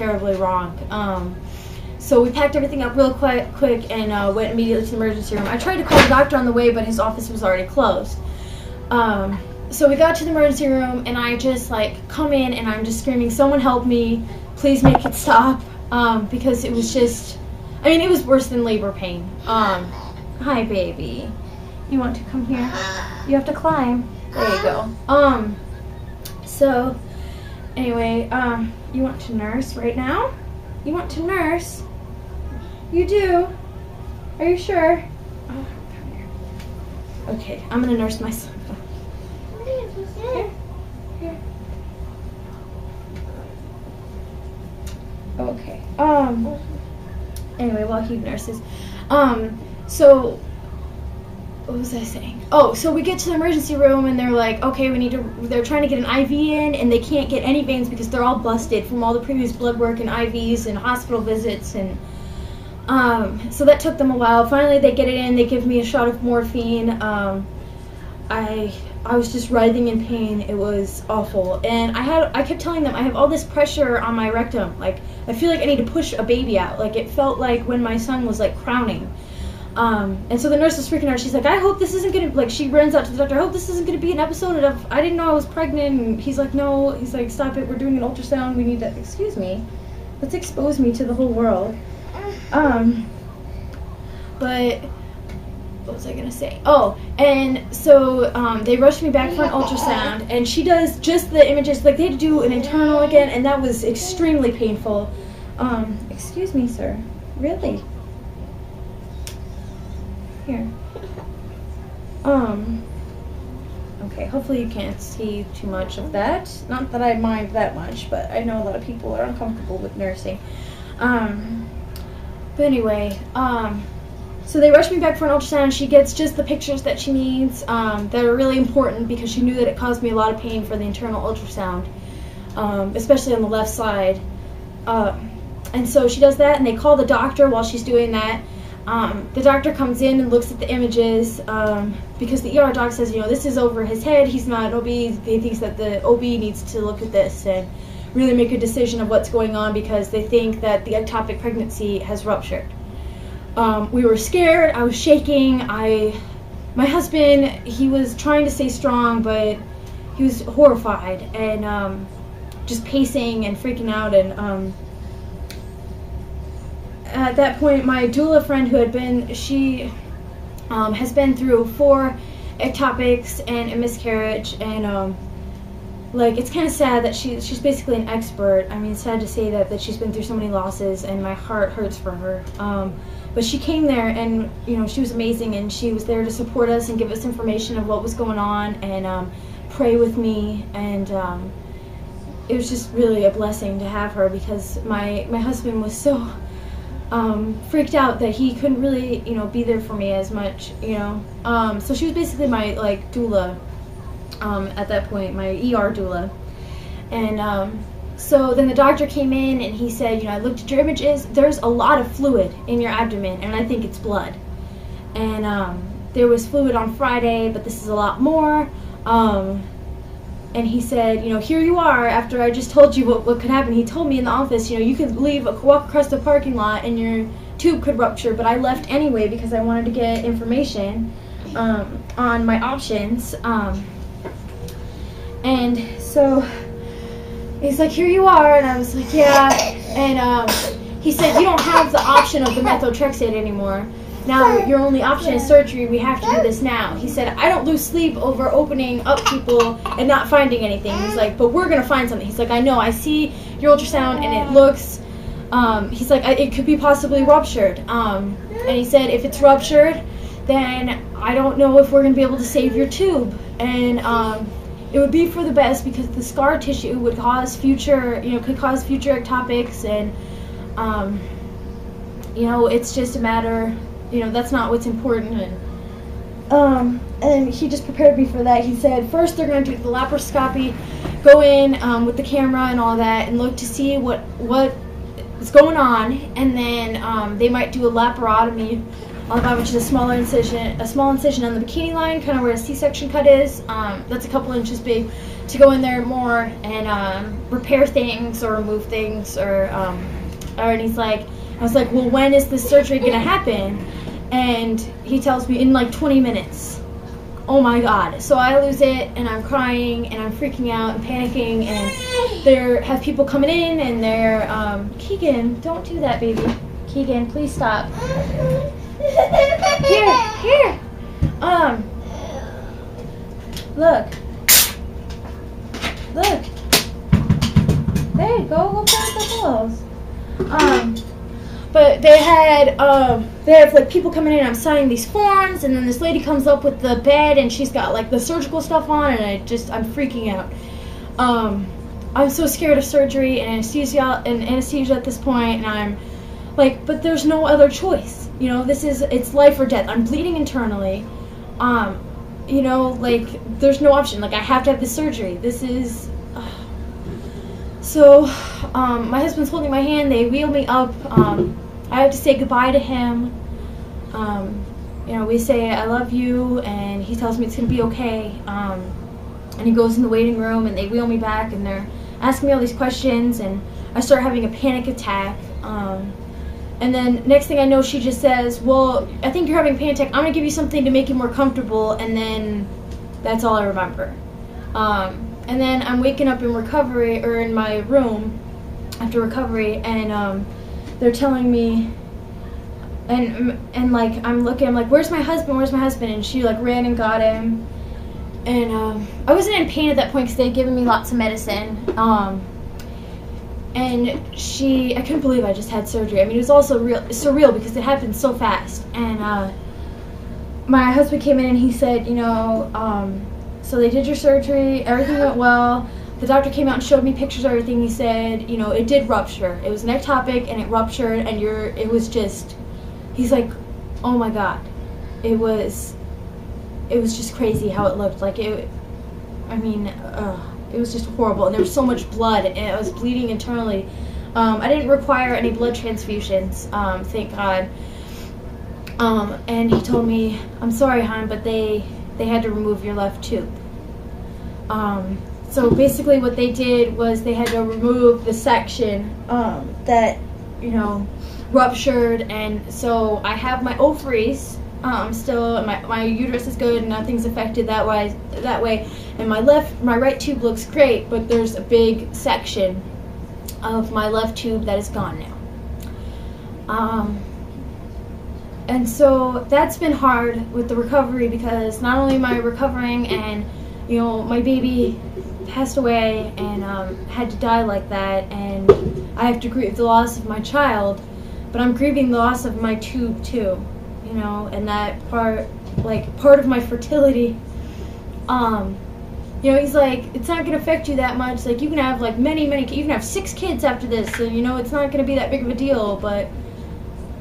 terribly wrong. So we packed everything up real quick and went immediately to the emergency room. I tried to call the doctor on the way, but his office was already closed. So we got to the emergency room, and I just like come in, and I'm just screaming, "Someone help me! Please make it stop!" Because it was just, I mean, it was worse than labor pain. Hi, baby. You want to come here? You have to climb. There you go. So anyway, you want to nurse right now? You want to nurse? You do? Are you sure? Oh, come here. Okay, I'm gonna nurse my son. Here. Here. Okay. Anyway, while he nurses. So what was I saying? Oh, so we get to the emergency room and they're like, okay, they're trying to get an IV in, and they can't get any veins because they're all busted from all the previous blood work and IVs and hospital visits, and so that took them a while. Finally they get it in, they give me a shot of morphine. I was just writhing in pain. It was awful. And I kept telling them I have all this pressure on my rectum. Like, I feel like I need to push a baby out. Like, it felt like when my son was like crowning. And so the nurse was freaking out. She's like, I hope this isn't gonna, like, she runs out to the doctor, I hope this isn't gonna be an episode of, I didn't know I was pregnant. And he's like, no. He's like, stop it, we're doing an ultrasound, we need to, excuse me, let's expose me to the whole world. But what was I gonna say? Oh, and so they rushed me back for an ultrasound, and she does just the images, like they had to do an internal again, and that was extremely painful. Excuse me, sir. Really? Here. Okay, hopefully you can't see too much of that. Not that I mind that much, but I know a lot of people are uncomfortable with nursing. But anyway, so they rushed me back for an ultrasound. She gets just the pictures that she needs that are really important, because she knew that it caused me a lot of pain for the internal ultrasound, especially on the left side. And so she does that, and they call the doctor while she's doing that. The doctor comes in and looks at the images, because the ER doc says, you know, this is over his head, he's not an OB, he thinks that the OB needs to look at this and really make a decision of what's going on, because they think that the ectopic pregnancy has ruptured. We were scared, I was shaking, my husband, he was trying to stay strong, but he was horrified and just pacing and freaking out. And at that point, my doula friend who had been, she has been through 4 ectopics and a miscarriage, and like, it's kind of sad that she's basically an expert. I mean, it's sad to say that she's been through so many losses, and my heart hurts for her. But she came there, and you know, she was amazing, and she was there to support us and give us information of what was going on, and pray with me, and it was just really a blessing to have her, because my husband was so freaked out that he couldn't really, you know, be there for me as much, you know. So she was basically my like doula at that point, my ER doula. And so then the doctor came in and he said, you know, I looked at your images, there's a lot of fluid in your abdomen, and I think it's blood. And there was fluid on Friday, but this is a lot more. And he said, you know, here you are, after I just told you what could happen. He told me in the office, you know, you could walk across the parking lot and your tube could rupture, but I left anyway because I wanted to get information on my options. And so he's like, here you are, and I was like, yeah. And he said, you don't have the option of the methotrexate anymore. Now your only option is surgery. We have to do this now. He said, I don't lose sleep over opening up people and not finding anything. He's like, but we're going to find something. He's like, I know, I see your ultrasound and it looks, he's like, it could be possibly ruptured. And he said, if it's ruptured, then I don't know if we're going to be able to save your tube. And it would be for the best, because the scar tissue would cause future, you know, could cause future ectopics, and you know, it's just a matter, you know, that's not what's important. And he just prepared me for that. He said, first they're going to do the laparoscopy, go in with the camera and all that, and look to see what is going on, and then they might do a laparotomy which is a small incision on the bikini line, kind of where a C-section cut is. That's a couple inches big, to go in there more and repair things or remove things, and he's like, I was like, well, when is this surgery gonna happen? And he tells me in like 20 minutes. Oh my God. So I lose it, and I'm crying, and I'm freaking out and panicking, and there have people coming in, and they're, Keegan, don't do that, baby. Keegan, please stop. Here. Look. There you go play with the balls. But they have like people coming in, and I'm signing these forms, and then this lady comes up with the bed, and she's got like the surgical stuff on, and I'm freaking out. I'm so scared of surgery and anesthesia at this point, and I'm like, but there's no other choice. You know, it's life or death. I'm bleeding internally. You know, like, there's no option. Like, I have to have this surgery. This is... So, my husband's holding my hand. They wheel me up. I have to say goodbye to him. You know, we say, I love you, and he tells me it's going to be okay. And he goes in the waiting room, and they wheel me back, and they're asking me all these questions, and I start having a panic attack. And then next thing I know, she just says, well, I think you're having a panic attack. I'm going to give you something to make you more comfortable. And then that's all I remember. And then I'm waking up in recovery, or in my room after recovery, and they're telling me, and like, I'm looking, I'm like, where's my husband? And she like ran and got him. And I wasn't in pain at that point because they had given me lots of medicine. And I couldn't believe I just had surgery. I mean, it was also surreal because it happened so fast. And my husband came in and he said, you know, so they did your surgery, everything went well. The doctor came out and showed me pictures of everything. He said, you know, it did rupture. It was an ectopic, and it ruptured, and it was just, he's like, oh my God. It was just crazy how it looked. Like, it was just horrible, and there was so much blood, and I was bleeding internally. I didn't require any blood transfusions, thank God. And he told me, I'm sorry, hon, but they had to remove your left tube. So basically what they did was they had to remove the section that, you know, ruptured, and so I have my ovaries still, and my uterus is good, and nothing's affected that way, and my right tube looks great, but there's a big section of my left tube that is gone now. And so that's been hard with the recovery, because not only am I recovering, and you know, my baby passed away and had to die like that, and I have to grieve the loss of my child, but I'm grieving the loss of my tube too. You know, and that part of my fertility, you know, he's like, it's not going to affect you that much. Like, you can have like many, you can have 6 kids after this, so, you know, it's not going to be that big of a deal, but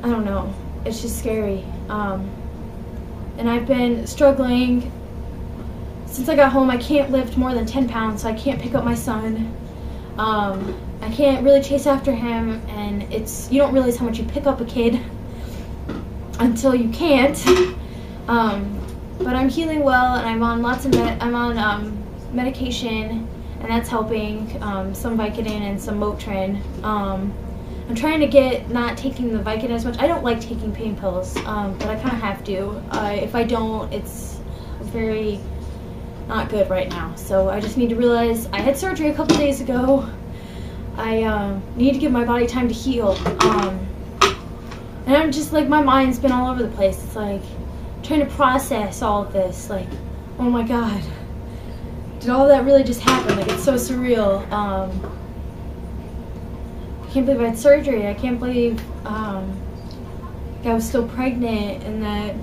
I don't know. It's just scary. And I've been struggling since I got home. I can't lift more than 10 pounds, so I can't pick up my son. I can't really chase after him, and you don't realize how much you pick up a kid until you can't. But I'm healing well, and I'm on lots of medication, and that's helping. Some Vicodin and some Motrin. I'm trying to get not taking the Vicodin as much. I don't like taking pain pills, but I kind of have to. If I don't, it's very not good right now. So I just need to realize I had surgery a couple days ago. I need to give my body time to heal. And I'm just like, my mind's been all over the place. It's like trying to process all of this. Like, oh my God, did all that really just happen? Like, it's so surreal. I can't believe I had surgery. I can't believe I was still pregnant and that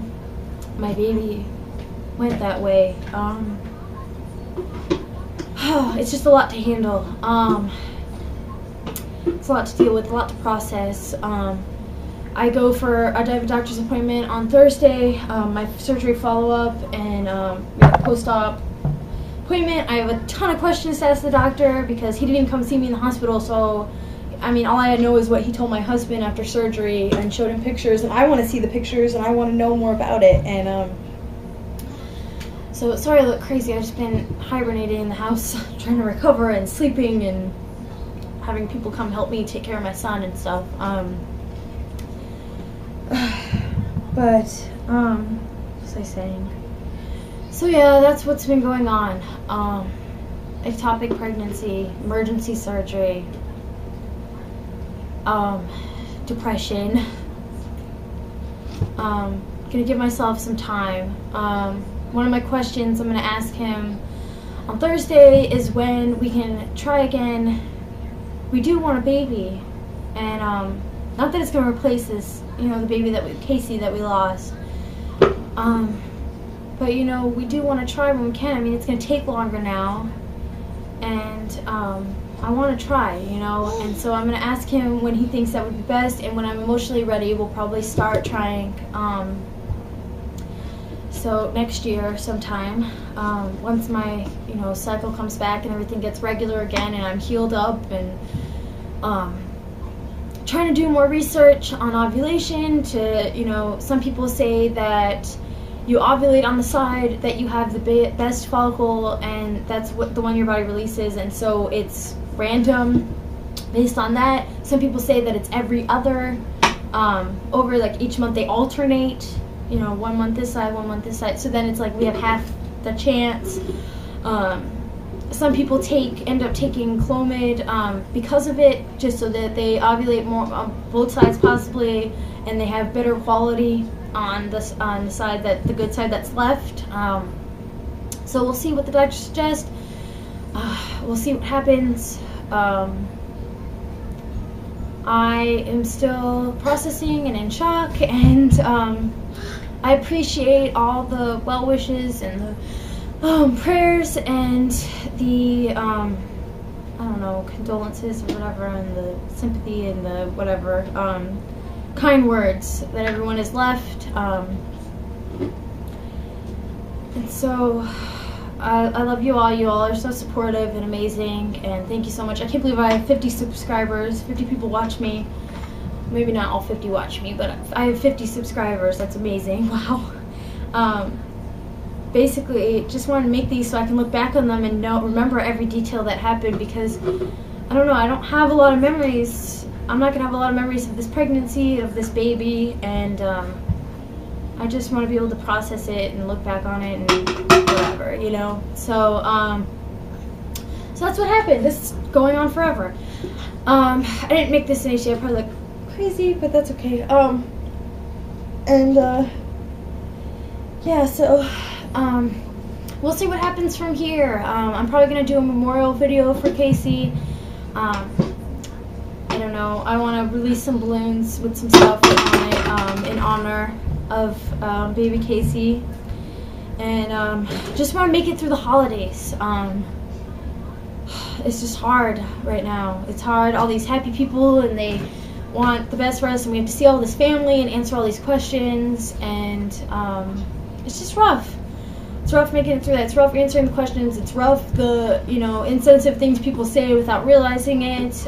my baby went that way. It's just a lot to handle. It's a lot to deal with, a lot to process. I have a doctor's appointment on Thursday, my surgery follow-up, and post-op appointment. I have a ton of questions to ask the doctor because he didn't even come see me in the hospital, so I mean, all I know is what he told my husband after surgery and showed him pictures, and I want to see the pictures and I want to know more about it. And so sorry I look crazy. I've just been hibernating in the house, trying to recover and sleeping and having people come help me take care of my son and stuff. But what was I saying? So yeah, that's what's been going on. Ectopic pregnancy, emergency surgery, depression. Gonna give myself some time. One of my questions I'm gonna ask him on Thursday is when we can try again. We do want a baby, and not that it's gonna replace this, you know, the baby Casey that we lost. But you know, we do want to try when we can. I mean, it's gonna take longer now, and I want to try, you know. And so I'm gonna ask him when he thinks that would be best, and when I'm emotionally ready, we'll probably start trying. So next year sometime, once my, you know, cycle comes back and everything gets regular again and I'm healed up, and trying to do more research on ovulation to, you know, some people say that you ovulate on the side that you have the best follicle, and that's what the one your body releases, and so it's random based on that. Some people say that it's every other, over like each month they alternate, you know, 1 month this side, 1 month this side, so then it's like we have half the chance. Some people end up taking Clomid because of it, just so that they ovulate more on both sides possibly, and they have better quality on the side the good side that's left. So we'll see what the doctors suggest. We'll see what happens. I am still processing and in shock, and I appreciate all the well wishes and the prayers and the I don't know, condolences or whatever, and the sympathy and the whatever kind words that everyone has left. And so I love you all. You all are so supportive and amazing, and thank you so much. I can't believe I have 50 subscribers. 50 people watch me. Maybe not all 50 watch me, but I have 50 subscribers. That's amazing. Wow. Basically, just wanted to make these so I can look back on them and remember every detail that happened, because I don't know, I don't have a lot of memories. I'm not gonna have a lot of memories of this pregnancy, of this baby, and I just want to be able to process it and look back on it and whatever, you know. So so that's what happened. This is going on forever. I didn't make this an issue. I probably look crazy, but that's okay. Yeah, so we'll see what happens from here. I'm probably gonna do a memorial video for Casey. I don't know. I want to release some balloons with some stuff on it in honor of baby Casey, and just want to make it through the holidays. It's just hard right now. It's hard. All these happy people, and they want the best for us, and we have to see all this family and answer all these questions, and it's just rough. It's rough making it through that. It's rough answering the questions. It's rough the, you know, insensitive things people say without realizing it.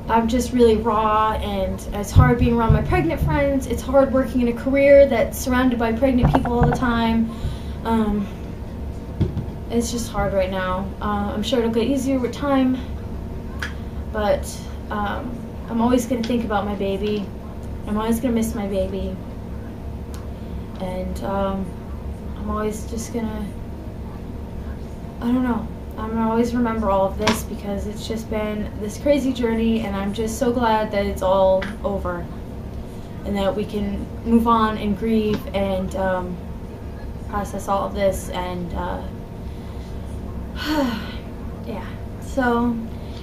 I'm just really raw, and it's hard being around my pregnant friends. It's hard working in a career that's surrounded by pregnant people all the time. It's just hard right now. I'm sure it'll get easier with time, but I'm always going to think about my baby. I'm always going to miss my baby. And I'm always just gonna, I don't know, I'm gonna always remember all of this, because it's just been this crazy journey, and I'm just so glad that it's all over and that we can move on and grieve and process all of this. And yeah, so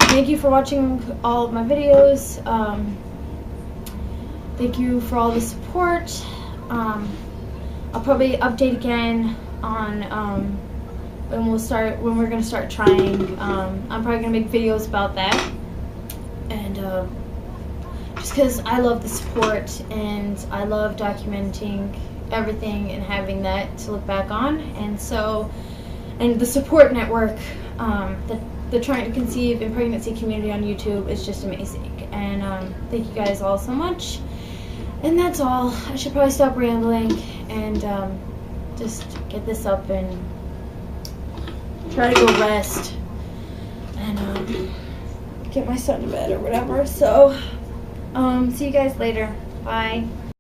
thank you for watching all of my videos. Thank you for all the support. I'll probably update again on when we're gonna start trying. I'm probably gonna make videos about that, and just because I love the support and I love documenting everything and having that to look back on, and so, and the support network that the trying to conceive in pregnancy community on YouTube is just amazing. And thank you guys all so much. And that's all. I should probably stop rambling and just get this up and try to go rest and get my son to bed or whatever. So see you guys later. Bye.